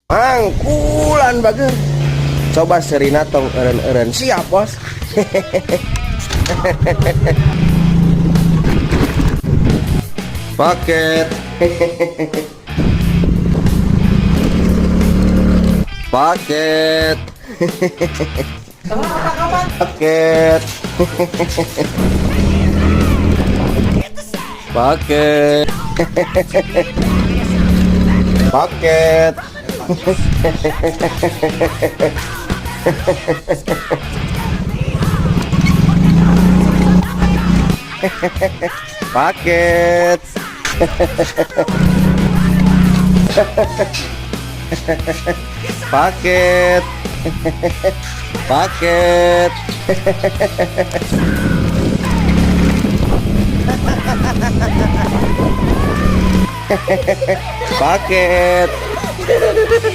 Mangkulan bager. Coba Serina tong eren-eren siap bos. Paket. Paket. Paket. Paket. Paket. Paket. Paket. Paket. Paket.